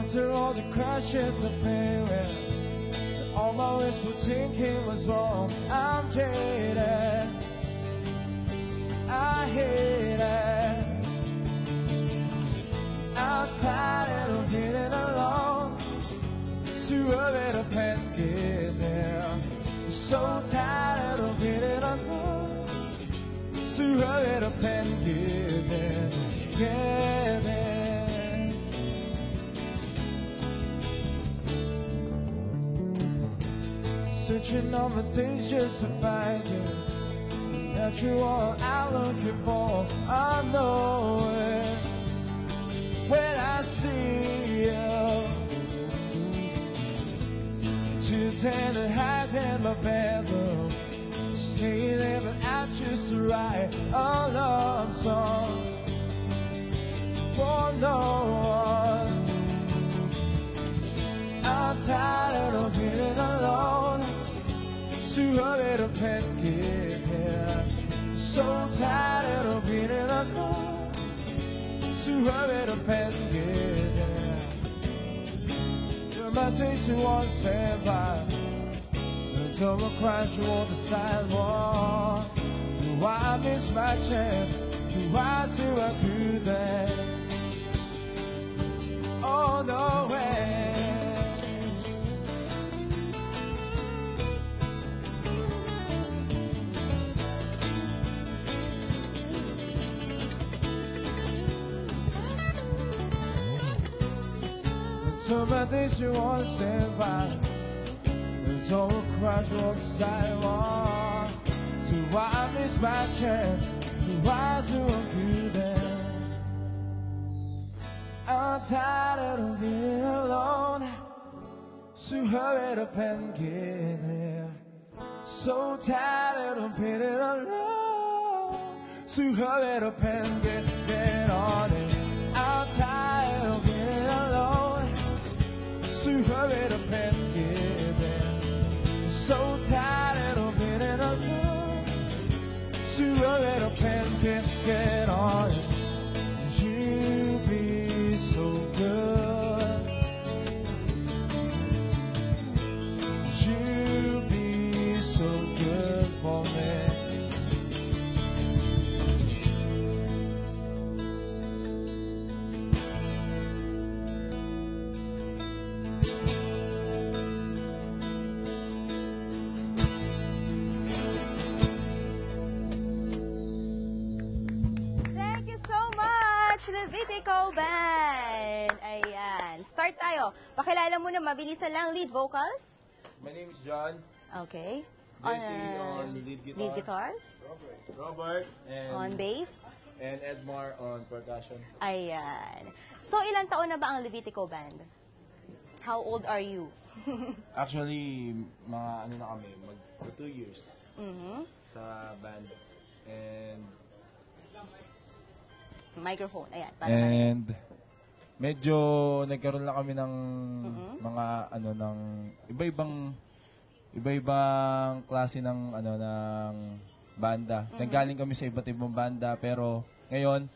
After all the crashes and failures, all my wishful thinking was wrong. I'm jaded, I hate it. I'm tired of being alone. Too early to pen get there. So tired of being alone. Too early to pen get there. Get there. Searching on the things just to find you. That you are out looking for. I know it when I see you. Too tender to hide in my bedroom. Stay there, but I choose to write a love song for no one. I'm tired of being alone. Too early to pen get here. So tired of being alone. Too early to pen get here. You're my tasty one stand by. Until I crash on the sidewalk. Do I miss my chance? Do I see what could then? Oh no way. Until my days you want to stand by. Until I crash on the sidewalk. Do I miss my chance? Do I do a good end? I'm tired of being alone. So hurry up and get here. So tired of being alone. So hurry up and get on it. I'm tired of being alone. So hurry up and get there. So tired of being alone. So hurry up and get on it. You be so good. You be so good for me. Levitico Band. Ayan. Start tayo. Pakilala mo na mabilisan lang lead vocals. My name is John. Okay. JC on lead guitar. Lead guitar. Robert. And On bass. And Edmar on percussion. Ayan. So, ilang taon na ba ang Levitico Band? How old are you? Actually, mga ano na kami, mag 2 years sa band. And microphone. Ayan. And medyo nagkaroon lang kami ng mga ano ng iba-ibang klase ng ano ng banda. Nanggaling kami sa iba't ibang banda pero ngayon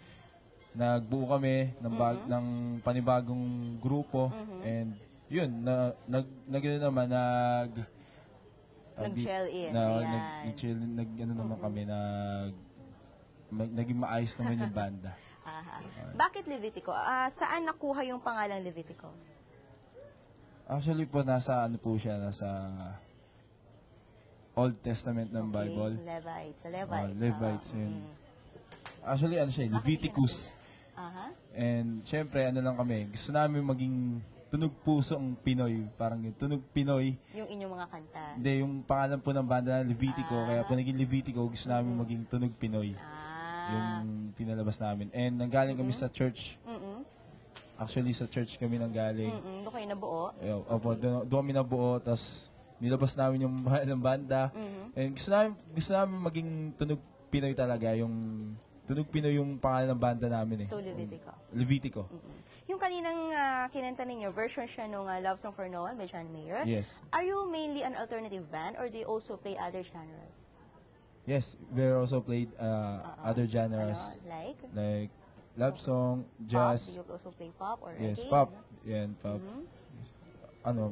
nagbuo kami ng ng panibagong grupo and yun nag-chill in. Nag-chill naman kami naging maayos naman yung banda. Bakit Levitico? Saan nakuha yung pangalang Levitico? Actually po, nasa ano po siya, nasa Old Testament ng Bible. Levites. Levites. Actually, ano siya, Leviticus. And syempre, ano lang kami, gusto namin maging tunog pusong Pinoy. Parang tunog Pinoy. Yung inyong mga kanta? Hindi, yung pangalan po ng banda na Levitico. Kaya po naging Levitico, gusto namin maging tunog Pinoy. Yung pinalabas namin. And nanggaling kami sa church. Actually, sa church kami nanggaling. Doon kayo nabuo? Opo, doon kami nabuo. Tapos, nilabas namin yung ng banda. And gusto namin maging tunog Pinoy talaga. Yung tunog Pinoy yung pangalan ng banda namin eh. So, Levitico. Levitico. Yung kaninang kinanta ninyo, version siya nung Love Song for No One by John Mayer. Yes. Are you mainly an alternative band or do you also play other genres? Yes, we also played other genres. Like? Like love song, Pop? jazz, Do you also play pop or yes, reggae? pop, Ano? yan, pop. Mhm.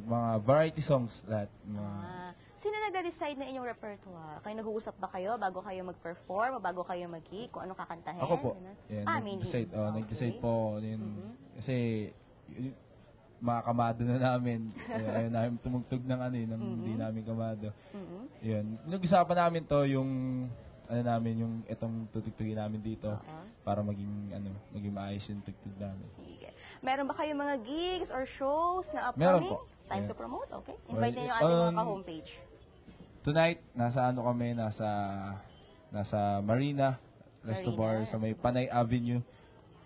Mga variety songs, lahat. Sino nagde-decide na inyong repertoire? Kayo nag-uusap ba kayo bago kayo mag-perform o bago kayo mag-gig? Kung ano kakantahin? Ako po. Ganun? Yan, mainly. nag-decide po ako. Yun. Mhm. Kasi, mga kamado na namin. Ayaw namin tumugtog ng hindi namin kamado. Mhm. Yun. Nag-usapan namin to yung, yung itong tutugtugin namin dito. Para maging maayos yung tugtog namin. Sige. Meron ba kayong mga gigs or shows na Meron upcoming? po. Time Yeah. to promote, okay? Invite Well, niyo yung ating mga ka-homepage. Tonight, nasa Marina, Resto Marina, Bar, sa may Panay Avenue.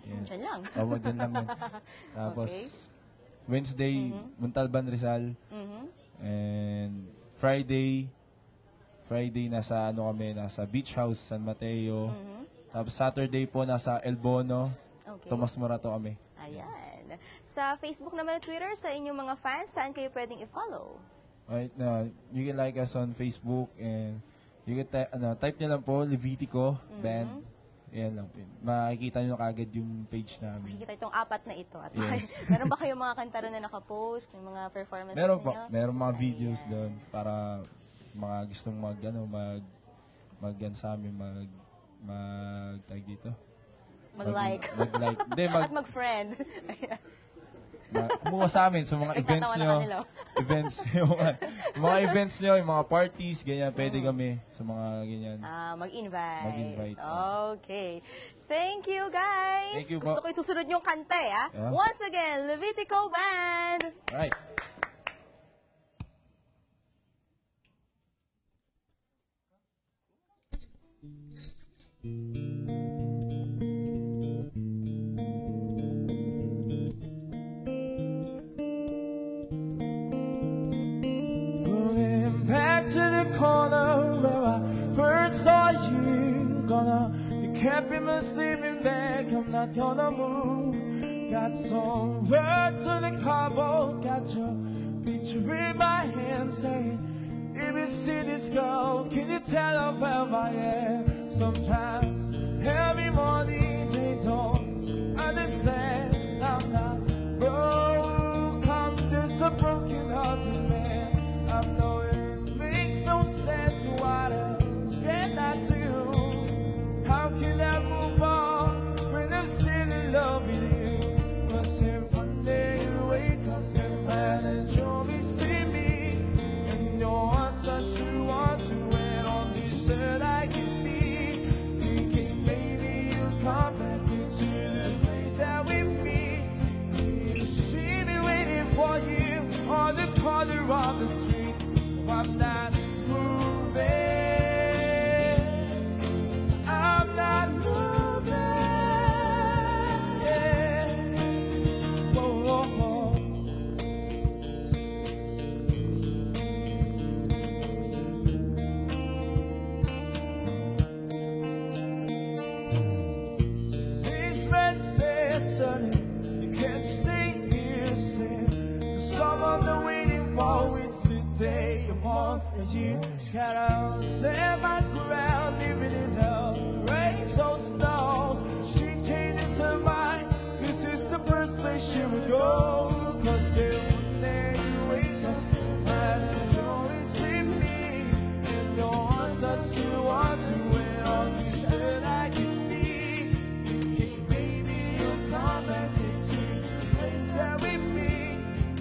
Yan. Diyan lang. Dyan lang yun. Tapos, Okay. Wednesday, Montalban, Rizal. Mhm. And Friday, nasa Beach House, San Mateo. Mhm. Tapos Saturday po, nasa El Bono, Okay. Tomas Morato kami. Ayan. Sa Facebook naman at Twitter, sa inyong mga fans, saan kayo pwedeng i-follow? Right, you can like us on Facebook and you can type nyo lang po, Levitico Band. Yan lang. Makikita nyo kagad yung page namin. Makikita itong apat na ito. At Yes. meron ba kayong mga kanta ron na nakapost? Yung mga performances Meron po. ninyo? Meron mga videos Ayan. doon para mga gustong sa amin, tag dito. Mag-like. Mag-like. Hindi, At mag-friend. Ayan. kumuha sa amin sa mga events Nagtatawa na nyo. kanila. Yung mga events nyo, yung mga parties, ganyan, pwede kami sa mga ganyan. Mag-invite. Mag-invite. Okay. Thank you, guys. Thank you Gusto po. ko itusunod yung kanta, Yeah. Once again, Levitico Band. Right. Moving back to the corner where I first saw you. You can't be my sleeping bag. I'm not gonna move. Got some words to the cardboard. Got your picture in my hand saying, if you see this girl, can you tell her where I am? Sometimes every morning they don't understand. I'm not broke. I'm just a broken hearted man. I know it makes no sense. What else can I do? How can I move on when I'm still in love with you? But if one day you wake up and find that you'll be seeing me, and you're such you want to, and all this that I can be, thinking maybe you'll come back into the place that we meet. You see me waiting for you on the corner of the street. I'm not moving. I'm not moving. Yeah. Whoa, whoa, whoa. These men say, sonny, you can't stay here, say. The summer they're waiting for is today, a month, a year. Gotta stand my ground, even in hell. Rain so snows, she changes her mind. This is the first place she would go. 'Cause if one day you wake up, and you always leave me, and you're such you want to, and all you said I can be. Thinking maybe you'll come back and see the place that we meet.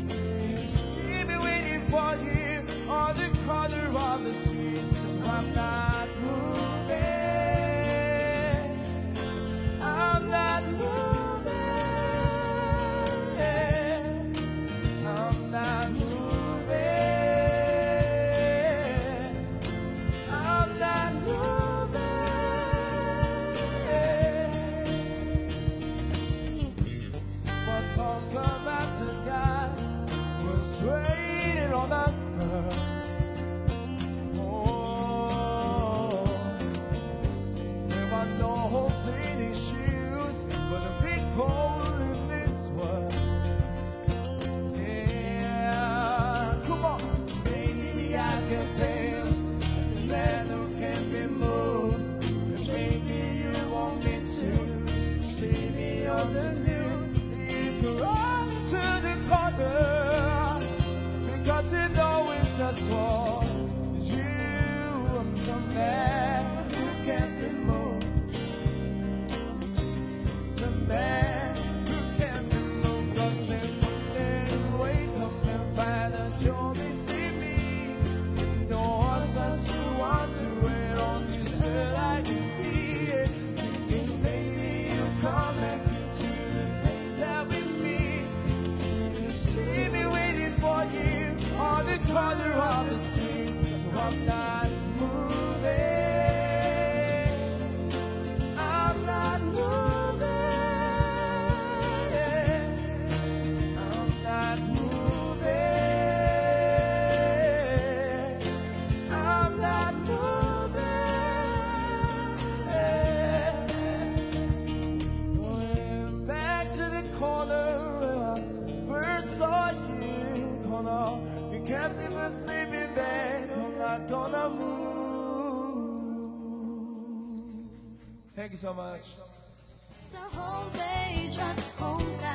You see me waiting for you on the corner of the street. 'Cause I'm not moving. corner of the street, so I'm not moving. I'm not moving. I'm not moving. I'm not moving. Going back to the corner where I first saw you. Corner, you kept me from sleeping there. I'm not gonna move. Thank you so much. The whole day, just home.